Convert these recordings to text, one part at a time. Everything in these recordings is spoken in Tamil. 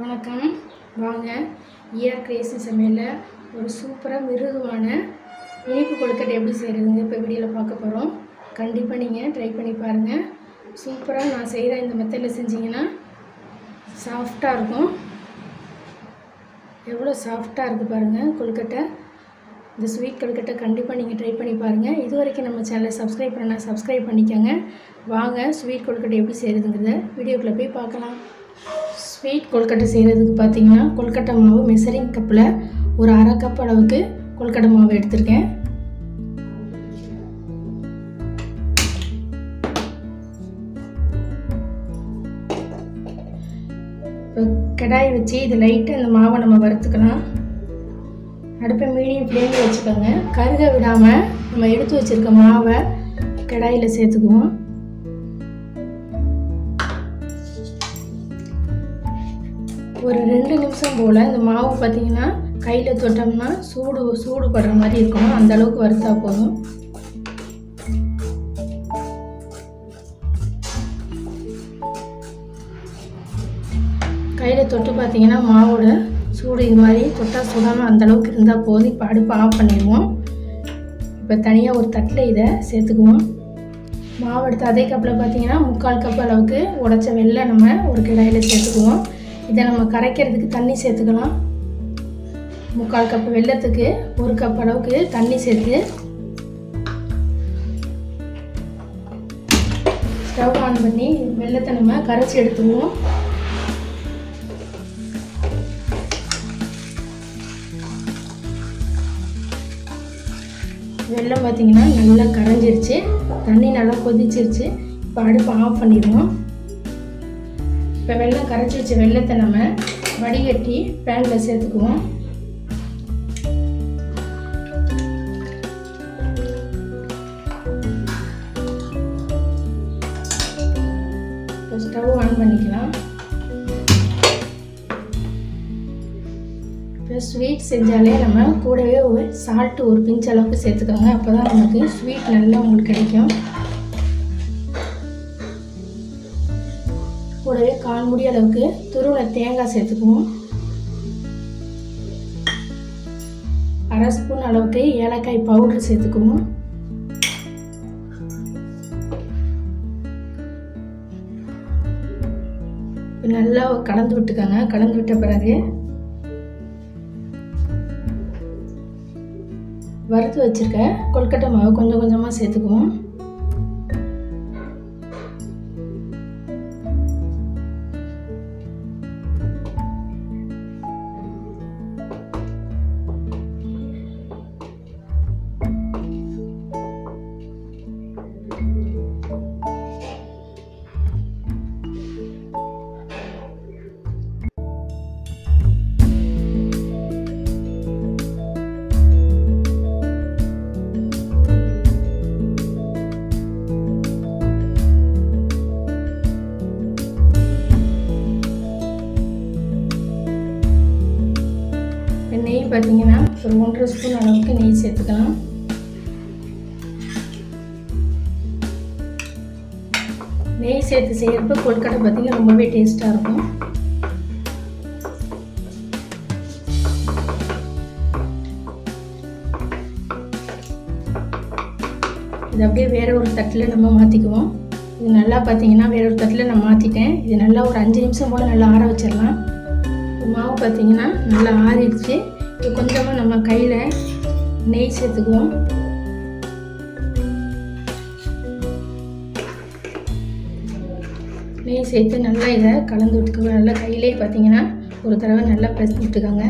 வணக்கம். வாங்க ஈஆர் கிரேசி சமையலில் ஒரு சூப்பராக மிருதுவான இனிப்பு கொழுக்கட்டை எப்படி செய்கிறதுங்க இப்போ வீடியோவில் பார்க்க போகிறோம். கண்டிப்பாக நீங்கள் ட்ரை பண்ணி பாருங்கள். சூப்பராக நான் செய்கிற இந்த மெத்தடில் செஞ்சிங்கன்னா சாஃப்டாக இருக்கும். எவ்வளோ சாஃப்டாக இருக்குது பாருங்கள் கொழுக்கட்டை. இந்த ஸ்வீட் கொழுக்கட்டை கண்டிப்பாக நீங்கள் ட்ரை பண்ணி பாருங்கள். இது வரைக்கும் நம்ம சேனலை சப்ஸ்கிரைப் பண்ணால் சப்ஸ்கிரைப் பண்ணிக்கோங்க. வாங்க ஸ்வீட் கொழுக்கட்டை எப்படி செய்கிறதுங்கிறத வீடியோக்குள்ளே போய் பார்க்கலாம். ஸ்வீட் கொழுக்கட்டை செய்கிறதுக்கு பார்த்தீங்கன்னா கொழுக்கட்டை மாவு மெஷரிங் கப்பில் ஒரு அரை கப் அளவுக்கு கொழுக்கட்டை மாவு எடுத்திருக்கேன். இப்போ கடாயை வச்சு இது லைட்டாக இந்த மாவை நம்ம வறுத்துக்கலாம். அடுப்பை மீடியம் ஃப்ளேமில் வச்சுக்கோங்க. கருக விடாமல் நம்ம எடுத்து வச்சுருக்க மாவை கடாயில் சேர்த்துக்குவோம். ஒரு 2 நிமிஷம் போல் இந்த மாவு பார்த்திங்கன்னா கையில் தொட்டோம்னா சூடு படுற மாதிரி இருக்கணும். அந்த அளவுக்கு வறுத்தா போதும். கையில் தொட்டு பார்த்திங்கன்னா மாவோட சூடு இது மாதிரி தொட்டால் சுடாமல் அந்தளவுக்கு இருந்தால் போதும். இப்போ அடுப்பு ஆஃப் பண்ணிடுவோம். இப்போ தனியாக ஒரு தட்டில் இதை சேர்த்துக்குவோம். மாவு எடுத்து அதே கப்பில் பார்த்திங்கன்னா 3/4 கப் அளவுக்கு உடைச்ச வெல்லம் நம்ம ஒரு கடாயில் சேர்த்துக்குவோம். இதை நம்ம கரைக்கிறதுக்கு தண்ணி சேர்த்துக்கலாம். 3/4 கப் வெல்லத்துக்கு 1 கப் அளவுக்கு தண்ணி சேர்த்து ஸ்டவ் ஆன் பண்ணி வெல்லத்தை நம்ம கரைச்சி எடுத்துக்குவோம். வெல்லம் பார்த்திங்கன்னா நல்லா கரைஞ்சிருச்சு, தண்ணி நல்லா கொதிச்சிருச்சு. இப்போ அடுப்பை ஆஃப் பண்ணிடுவோம். இப்போ வெல்லம் கரைச்சி வச்ச வெல்லத்தை நம்ம வடிகட்டி பேனில் சேர்த்துக்குவோம். இப்போ ஸ்டவ் ஆன் பண்ணிக்கலாம். இப்போ ஸ்வீட் செஞ்சாலே நம்ம கூடவே ஒரு சால்ட்டு ஒரு பிஞ்ச் அளவுக்கு சேர்த்துக்கோங்க. அப்போ தான் நமக்கு ஸ்வீட் நல்லா உங்களுக்கு கிடைக்கும். கூடவே 1/4 மூடி அளவுக்கு துருவன தேங்காய் சேர்த்துக்குவோம். 1/2 ஸ்பூன் அளவுக்கு ஏலக்காய் பவுடர் சேர்த்துக்குவோம். நல்லா கலந்து விட்டுக்கோங்க. கலந்து விட்ட பிறகு வறுத்து வச்சிருக்க கொழுக்கட்டை மாவு கொஞ்சம் கொஞ்சமாக சேர்த்துக்குவோம். நெய் பார்த்தீங்கன்னா ஒரு 1/2 ஸ்பூன் அளவுக்கு நெய் சேர்த்துக்கலாம். நெய் சேர்த்து செய்யறப்ப கொழுக்கட்டை பார்த்தீங்கன்னா ரொம்பவே டேஸ்ட்டாக இருக்கும். இது அப்படியே வேற ஒரு தட்டில் நம்ம மாற்றிக்குவோம். இது நல்லா பார்த்தீங்கன்னா வேற ஒரு தட்டில் நான் மாற்றிட்டேன். இது நல்லா ஒரு 5 நிமிஷம் போல் நல்லா ஆற வச்சிடலாம். மாவு பார்த்திங்கன்னா நல்லா ஆறிடுச்சு. இப்போ கொஞ்சமாக நம்ம கையில் நெய் சேர்த்துக்குவோம். நெய் சேர்த்து நல்லா இதை கலந்து விட்டுக்குவோம். நல்லா கையிலே பார்த்திங்கன்னா ஒரு தடவை நல்லா ப்ரெஸ் விட்டுக்கோங்க.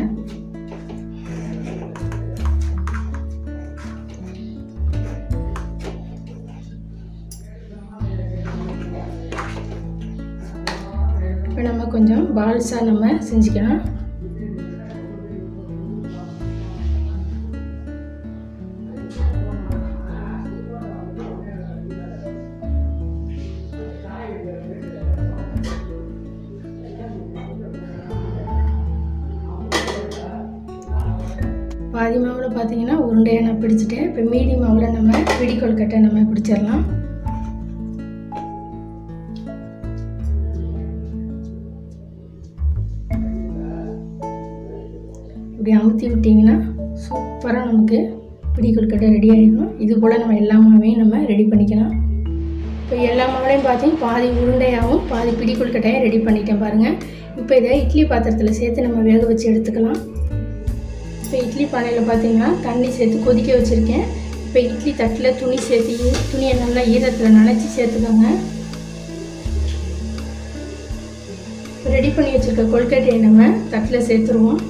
இப்போ நம்ம கொஞ்சம் பால்ஸாக நம்ம செஞ்சுக்கலாம். பாதி மாவில் பார்த்தீங்கன்னா உருண்டையாக நான் பிடிச்சிட்டேன். இப்போ மீதி மாவில் நம்ம பிடி கொழுக்கட்டை நம்ம பிடிச்சிடலாம். இப்படி அமுத்தி விட்டிங்கன்னா சூப்பராக நமக்கு பிடி கொழுக்கட்டை ரெடி ஆகிடும். இது போல் நம்ம எல்லா மாவையும் நம்ம ரெடி பண்ணிக்கலாம். இப்போ எல்லா மாவுலையும் பார்த்தீங்கன்னா பாதி உருண்டையாகவும் பாதி பிடி கொழுக்கட்டையாக ரெடி பண்ணிட்டேன் பாருங்கள். இப்போ இதை இட்லி பாத்திரத்தில் சேர்த்து நம்ம வேக வச்சு எடுத்துக்கலாம். இப்போ இட்லி பானையில் பார்த்தீங்கன்னா தண்ணி சேர்த்து கொதிக்க வச்சுருக்கேன். இப்போ இட்லி தட்டில் துணி சேர்த்து துணியை நல்லா ஈரத்தில் நனைச்சி சேர்த்துக்கோங்க. ரெடி பண்ணி வச்சுருக்க கொழுக்கட்டையை நம்ம தட்டில் சேர்த்துருவோம்.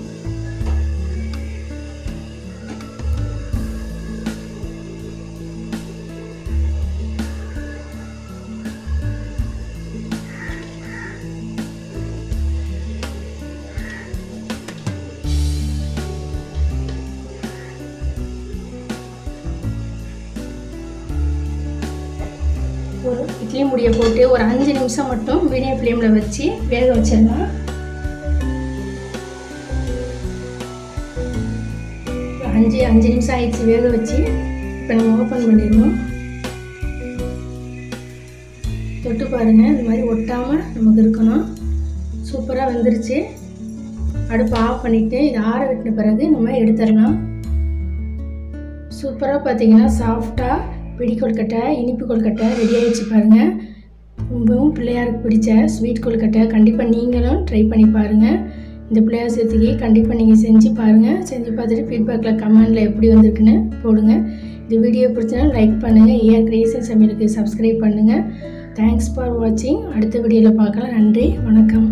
ஒரு இட்லி மூடியை போட்டு ஒரு 5 நிமிஷம் மட்டும் மீடியம் ஃப்ளேமில் வச்சு வேக வச்சிடலாம். 5 நிமிஷம் ஆயிடுச்சு வேக வச்சு. இப்போ நம்ம ஓப்பன் பண்ணிடுவோம். தொட்டு பாருங்கள், இந்த மாதிரி ஒட்டாமல் நமக்கு இருக்கணும். சூப்பராக வெந்துருச்சு. அடுப்பு ஆஃப் பண்ணிவிட்டு இதை ஆற விட்டின பிறகு நம்ம எடுத்துடலாம். சூப்பராக பார்த்தீங்கன்னா சாஃப்டாக பிடி கொழுக்கட்டை இனிப்பு கொழுக்கட்டை ரெடி ஆகிடுச்சு பாருங்கள். ரொம்பவும் பிள்ளையாருக்கு பிடிச்ச ஸ்வீட் கொழுக்கட்டை கண்டிப்பாக நீங்களும் ட்ரை பண்ணி பாருங்கள். இந்த பிள்ளையார் சேர்த்துக்கி கண்டிப்பாக நீங்கள் செஞ்சு பாருங்கள். செஞ்சு பார்த்துட்டு ஃபீட்பேக்கில் கமெண்டில் எப்படி வந்திருக்குன்னு போடுங்க. இந்த வீடியோ பிடிச்சா லைக் பண்ணுங்கள். ஏஆர் கிரியேஷன் சமையலுக்கு சப்ஸ்கிரைப் பண்ணுங்கள். தேங்க்ஸ் ஃபார் வாட்சிங். அடுத்த வீடியோவில் பார்க்கலாம். நன்றி, வணக்கம்.